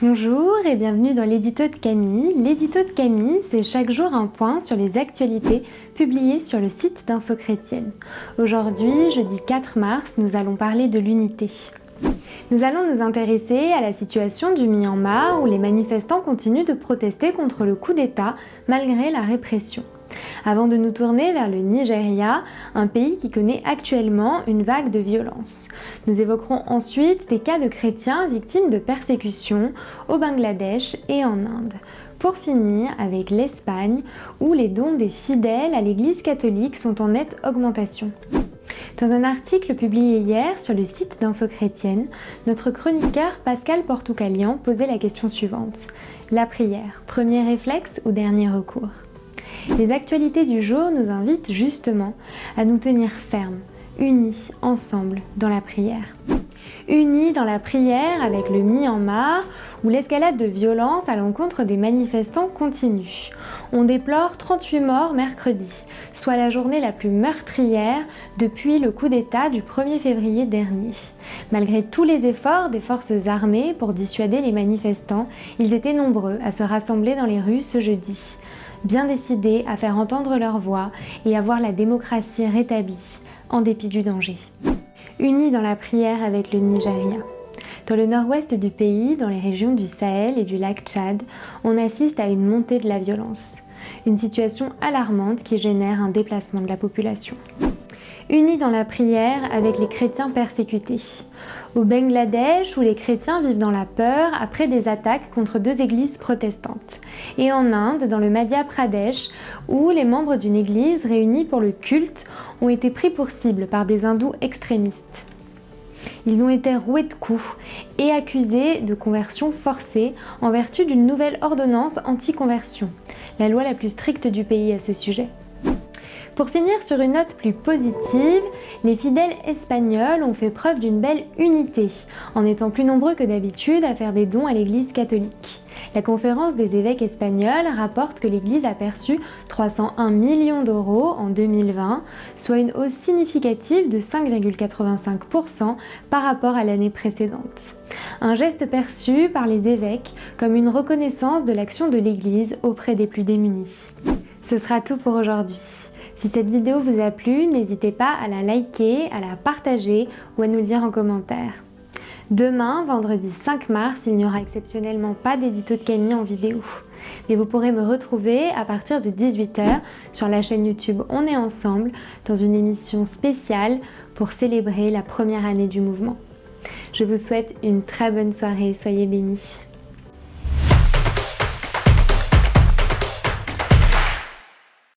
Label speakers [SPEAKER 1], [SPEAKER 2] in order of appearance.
[SPEAKER 1] Bonjour et bienvenue dans l'édito de Camille. L'édito de Camille, c'est chaque jour un point sur les actualités publiées sur le site d'Info Chrétienne. Aujourd'hui, jeudi 4 mars, nous allons parler de l'unité. Nous allons nous intéresser à la situation du Myanmar où les manifestants continuent de protester contre le coup d'État malgré la répression. Avant de nous tourner vers le Nigeria, un pays qui connaît actuellement une vague de violence. Nous évoquerons ensuite des cas de chrétiens victimes de persécutions au Bangladesh et en Inde. Pour finir avec l'Espagne, où les dons des fidèles à l'Église catholique sont en nette augmentation. Dans un article publié hier sur le site d'Info Chrétienne, notre chroniqueur Pascal Portucalian posait la question suivante. La prière, premier réflexe ou dernier recours ? Les actualités du jour nous invitent justement à nous tenir fermes, unis ensemble dans la prière. Unis dans la prière avec le Myanmar, où l'escalade de violence à l'encontre des manifestants continue. On déplore 38 morts mercredi, soit la journée la plus meurtrière depuis le coup d'État du 1er février dernier. Malgré tous les efforts des forces armées pour dissuader les manifestants, ils étaient nombreux à se rassembler dans les rues ce jeudi, bien décidés à faire entendre leur voix et à voir la démocratie rétablie, en dépit du danger. Unis dans la prière avec le Nigeria. Dans le nord-ouest du pays, dans les régions du Sahel et du lac Tchad, on assiste à une montée de la violence. Une situation alarmante qui génère un déplacement de la population. Unis dans la prière avec les chrétiens persécutés. Au Bangladesh, où les chrétiens vivent dans la peur après des attaques contre 2 églises protestantes. Et en Inde, dans le Madhya Pradesh, où les membres d'une église réunis pour le culte ont été pris pour cible par des hindous extrémistes. Ils ont été roués de coups et accusés de conversion forcée en vertu d'une nouvelle ordonnance anti-conversion, la loi la plus stricte du pays à ce sujet. Pour finir sur une note plus positive, les fidèles espagnols ont fait preuve d'une belle unité, en étant plus nombreux que d'habitude à faire des dons à l'Église catholique. La conférence des évêques espagnols rapporte que l'Église a perçu 301 millions d'euros en 2020, soit une hausse significative de 5,85% par rapport à l'année précédente. Un geste perçu par les évêques comme une reconnaissance de l'action de l'Église auprès des plus démunis. Ce sera tout pour aujourd'hui. Si cette vidéo vous a plu, n'hésitez pas à la liker, à la partager ou à nous le dire en commentaire. Demain, vendredi 5 mars, il n'y aura exceptionnellement pas d'édito de Camille en vidéo. Mais vous pourrez me retrouver à partir de 18 h sur la chaîne YouTube On est ensemble dans une émission spéciale pour célébrer la première année du mouvement. Je vous souhaite une très bonne soirée, soyez bénis.